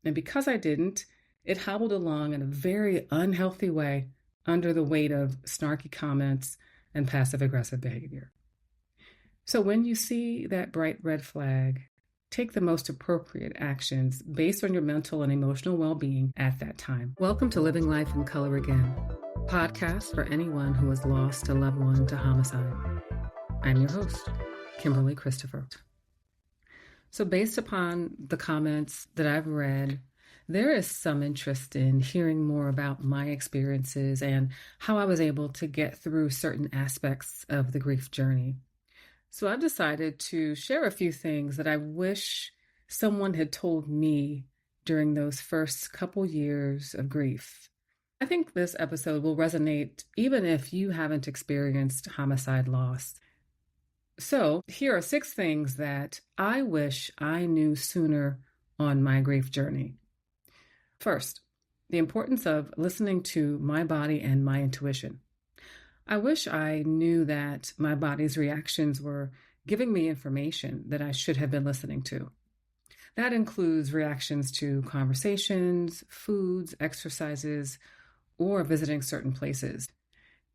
And because I didn't, it hobbled along in a very unhealthy way under the weight of snarky comments and passive aggressive behavior. So when you see that bright red flag, take the most appropriate actions based on your mental and emotional well-being at that time. Welcome to Living Life in Color Again, podcast for anyone who has lost a loved one to homicide. I'm your host, Kimberly Christopher. So based upon the comments that I've read, there is some interest in hearing more about my experiences and how I was able to get through certain aspects of the grief journey. So I've decided to share a few things that I wish someone had told me during those first couple years of grief. I think this episode will resonate even if you haven't experienced homicide loss. So here are 6 things that I wish I knew sooner on my grief journey. First, the importance of listening to my body and my intuition. I wish I knew that my body's reactions were giving me information that I should have been listening to. That includes reactions to conversations, foods, exercises, or visiting certain places.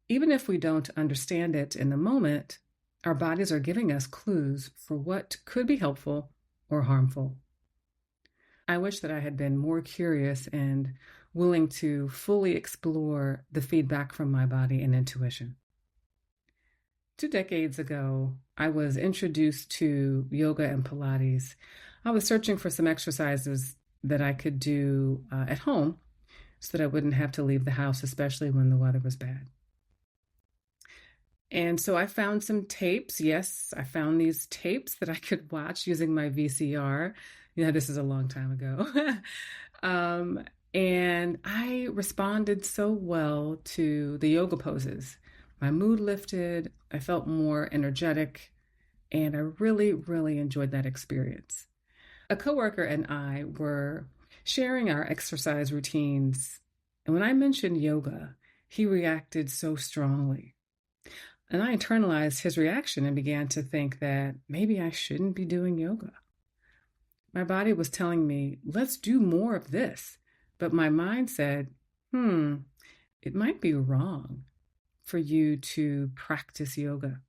Even if we don't understand it in the moment, our bodies are giving us clues for what could be helpful or harmful. I wish that I had been more curious and willing to fully explore the feedback from my body and intuition. 2 decades ago, I was introduced to yoga and Pilates. I was searching for some exercises that I could do at home so that I wouldn't have to leave the house, especially when the weather was bad. And so I found some tapes. Yes, I found these tapes that I could watch using my VCR. This is a long time ago. And I responded so well to the yoga poses. My mood lifted, I felt more energetic, and I really, really enjoyed that experience. A coworker and I were sharing our exercise routines, and when I mentioned yoga, he reacted so strongly. And I internalized his reaction and began to think that maybe I shouldn't be doing yoga. My body was telling me, let's do more of this. But my mind said, it might be wrong for you to practice yoga.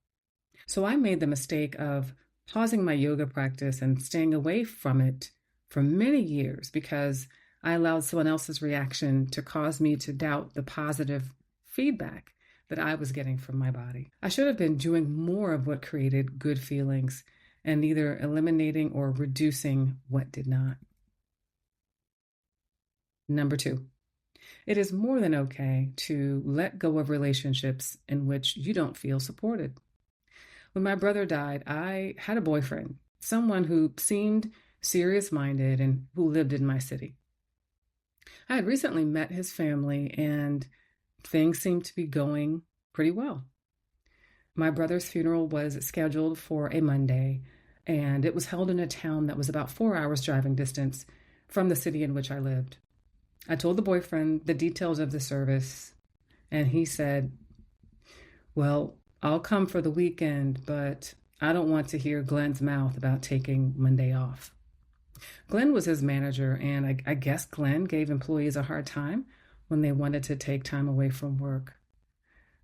So I made the mistake of pausing my yoga practice and staying away from it for many years because I allowed someone else's reaction to cause me to doubt the positive feedback that I was getting from my body. I should have been doing more of what created good feelings and either eliminating or reducing what did not. Number 2, it is more than okay to let go of relationships in which you don't feel supported. When my brother died, I had a boyfriend, someone who seemed serious-minded and who lived in my city. I had recently met his family and things seemed to be going pretty well. My brother's funeral was scheduled for a Monday, and it was held in a town that was about 4 hours driving distance from the city in which I lived. I told the boyfriend the details of the service, and he said, well, I'll come for the weekend, but I don't want to hear Glenn's mouth about taking Monday off. Glenn was his manager, and I guess Glenn gave employees a hard time when they wanted to take time away from work.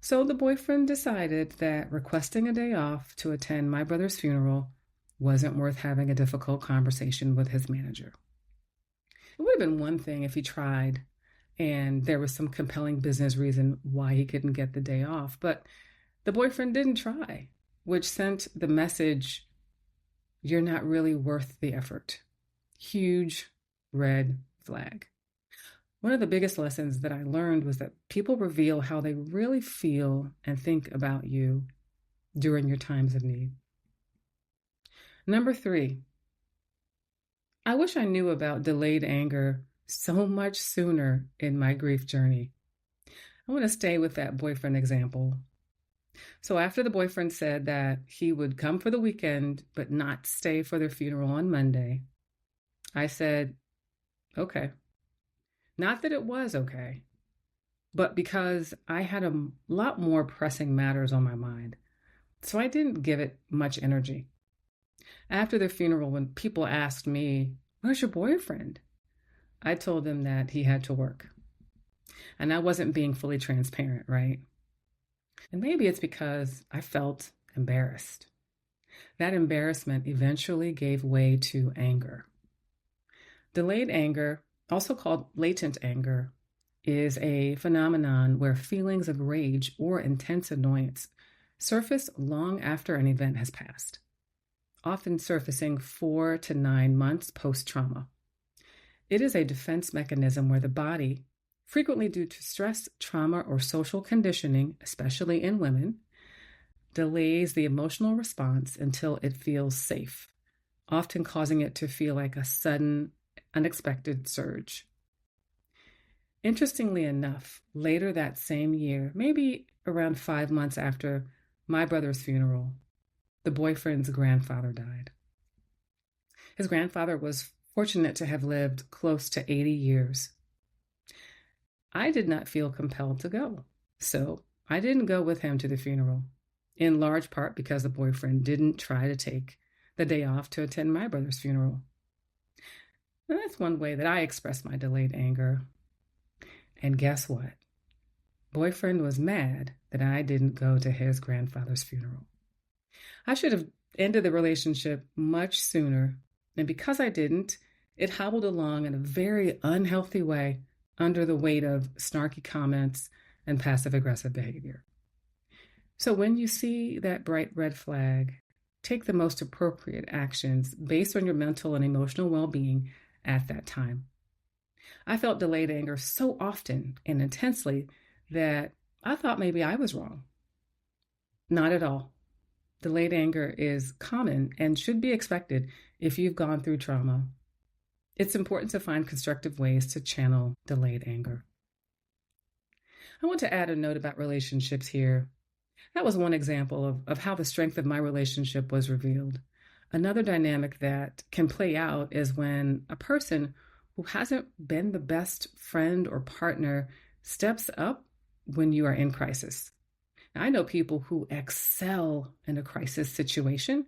So the boyfriend decided that requesting a day off to attend my brother's funeral wasn't worth having a difficult conversation with his manager. It would have been one thing if he tried and there was some compelling business reason why he couldn't get the day off, but the boyfriend didn't try, which sent the message, you're not really worth the effort. Huge red flag. One of the biggest lessons that I learned was that people reveal how they really feel and think about you during your times of need. Number 3, I wish I knew about delayed anger so much sooner in my grief journey. I want to stay with that boyfriend example. So after the boyfriend said that he would come for the weekend but not stay for their funeral on Monday, I said, okay. Not that it was okay, but because I had a lot more pressing matters on my mind. So I didn't give it much energy. After the funeral, when people asked me, where's your boyfriend? I told him that he had to work. And I wasn't being fully transparent, right? And maybe it's because I felt embarrassed. That embarrassment eventually gave way to anger. Delayed anger, also called latent anger, is a phenomenon where feelings of rage or intense annoyance surface long after an event has passed, often surfacing 4 to 9 months post trauma. It is a defense mechanism where the body, frequently due to stress, trauma, or social conditioning, especially in women, delays the emotional response until it feels safe, often causing it to feel like a sudden, unexpected surge. Interestingly enough, later that same year, maybe around 5 months after my brother's funeral, the boyfriend's grandfather died. His grandfather was fortunate to have lived close to 80 years. I did not feel compelled to go, so I didn't go with him to the funeral, in large part because the boyfriend didn't try to take the day off to attend my brother's funeral. And that's one way that I express my delayed anger. And guess what? Boyfriend was mad that I didn't go to his grandfather's funeral. I should have ended the relationship much sooner, and because I didn't, it hobbled along in a very unhealthy way under the weight of snarky comments and passive-aggressive behavior. So when you see that bright red flag, take the most appropriate actions based on your mental and emotional well-being at that time. I felt delayed anger so often and intensely that I thought maybe I was wrong. Not at all. Delayed anger is common and should be expected if you've gone through trauma. It's important to find constructive ways to channel delayed anger. I want to add a note about relationships here. That was one example of how the strength of my relationship was revealed. Another dynamic that can play out is when a person who hasn't been the best friend or partner steps up when you are in crisis. Now, I know people who excel in a crisis situation.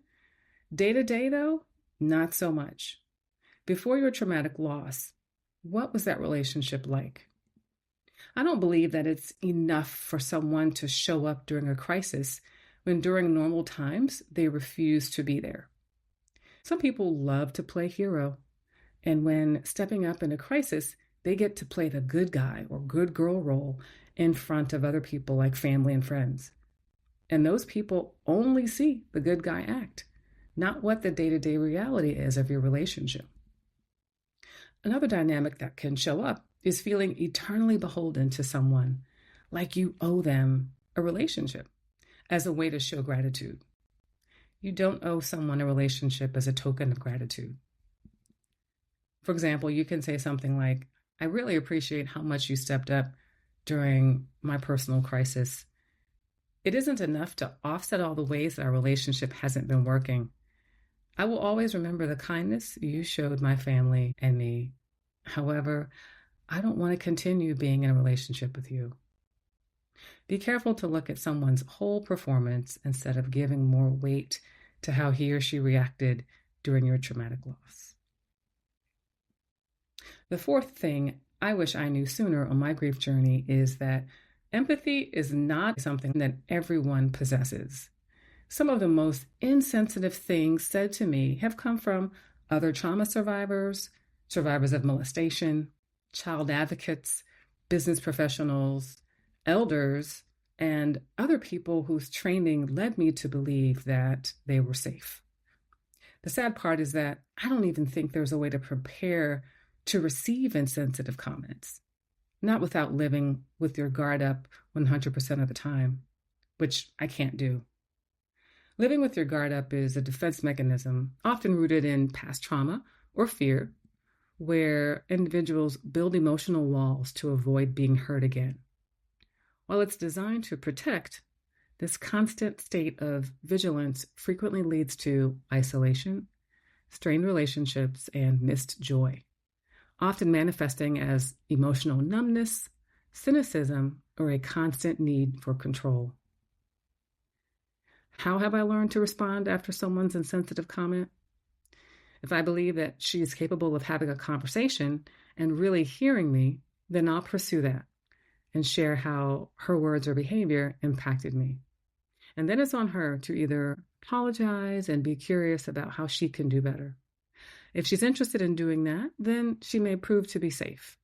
Day to day, though, not so much. Before your traumatic loss, what was that relationship like? I don't believe that it's enough for someone to show up during a crisis when during normal times they refuse to be there. Some people love to play hero, and when stepping up in a crisis, they get to play the good guy or good girl role in front of other people like family and friends. And those people only see the good guy act, not what the day-to-day reality is of your relationship. Another dynamic that can show up is feeling eternally beholden to someone, like you owe them a relationship as a way to show gratitude. You don't owe someone a relationship as a token of gratitude. For example, you can say something like, I really appreciate how much you stepped up during my personal crisis. It isn't enough to offset all the ways that our relationship hasn't been working. I will always remember the kindness you showed my family and me. However, I don't want to continue being in a relationship with you. Be careful to look at someone's whole performance instead of giving more weight to how he or she reacted during your traumatic loss. The fourth thing I wish I knew sooner on my grief journey is that empathy is not something that everyone possesses. Some of the most insensitive things said to me have come from other trauma survivors, survivors of molestation, child advocates, business professionals, elders, and other people whose training led me to believe that they were safe. The sad part is that I don't even think there's a way to prepare to receive insensitive comments, not without living with your guard up 100% of the time, which I can't do. Living with your guard up is a defense mechanism often rooted in past trauma or fear, where individuals build emotional walls to avoid being hurt again. While it's designed to protect, this constant state of vigilance frequently leads to isolation, strained relationships, and missed joy, often manifesting as emotional numbness, cynicism, or a constant need for control. How have I learned to respond after someone's insensitive comment? If I believe that she's capable of having a conversation and really hearing me, then I'll pursue that and share how her words or behavior impacted me. And then it's on her to either apologize and be curious about how she can do better. If she's interested in doing that, then she may prove to be safe.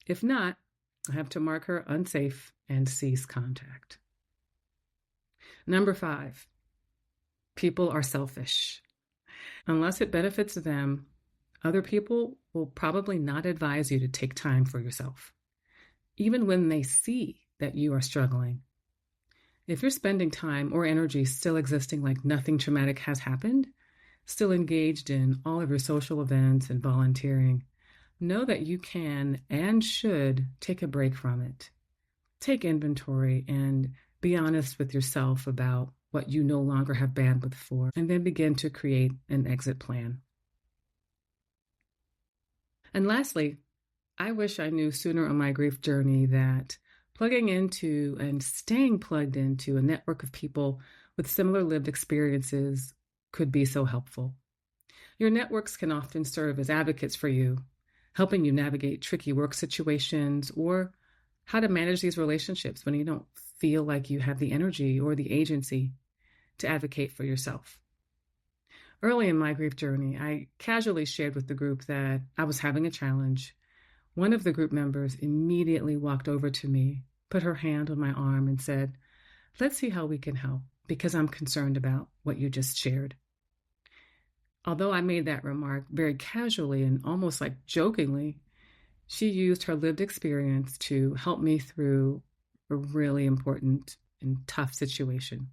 If not, I have to mark her unsafe and cease contact. Number 5, people are selfish. Unless it benefits them, other people will probably not advise you to take time for yourself, even when they see that you are struggling. If you're spending time or energy still existing like nothing traumatic has happened, still engaged in all of your social events and volunteering, know that you can and should take a break from it. Take inventory and be honest with yourself about what you no longer have bandwidth for, and then begin to create an exit plan. And lastly, I wish I knew sooner on my grief journey that plugging into and staying plugged into a network of people with similar lived experiences could be so helpful. Your networks can often serve as advocates for you, helping you navigate tricky work situations or how to manage these relationships when you don't feel like you have the energy or the agency to advocate for yourself. Early in my grief journey, I casually shared with the group that I was having a challenge. One of the group members immediately walked over to me, put her hand on my arm, and said, "Let's see how we can help, because I'm concerned about what you just shared." Although I made that remark very casually and almost like jokingly, she used her lived experience to help me through a really important and tough situation.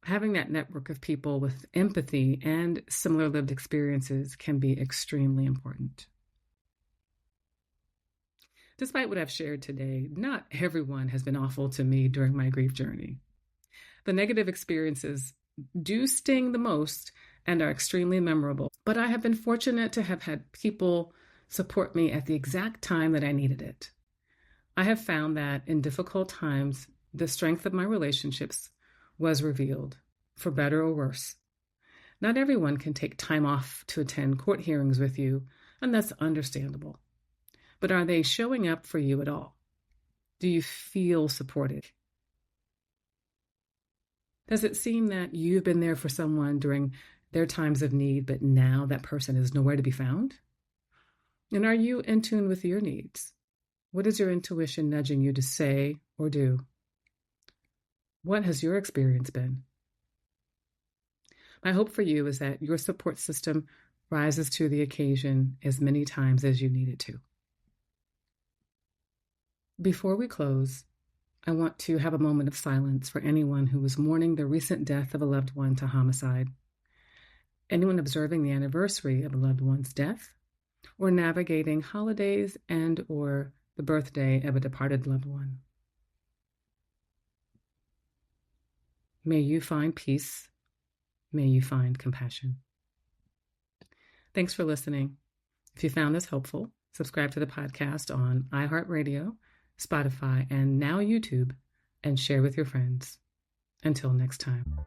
Having that network of people with empathy and similar lived experiences can be extremely important. Despite what I've shared today, not everyone has been awful to me during my grief journey. The negative experiences do sting the most and are extremely memorable, but I have been fortunate to have had people support me at the exact time that I needed it. I have found that in difficult times, the strength of my relationships was revealed, for better or worse. Not everyone can take time off to attend court hearings with you, and that's understandable. But are they showing up for you at all? Do you feel supported? Does it seem that you've been there for someone during their times of need, but now that person is nowhere to be found? And are you in tune with your needs? What is your intuition nudging you to say or do? What has your experience been? My hope for you is that your support system rises to the occasion as many times as you need it to. Before we close, I want to have a moment of silence for anyone who is mourning the recent death of a loved one to homicide, anyone observing the anniversary of a loved one's death, or navigating holidays and or the birthday of a departed loved one. May you find peace. May you find compassion. Thanks for listening. If you found this helpful, subscribe to the podcast on iHeartRadio, Spotify, and now YouTube, and share with your friends. Until next time.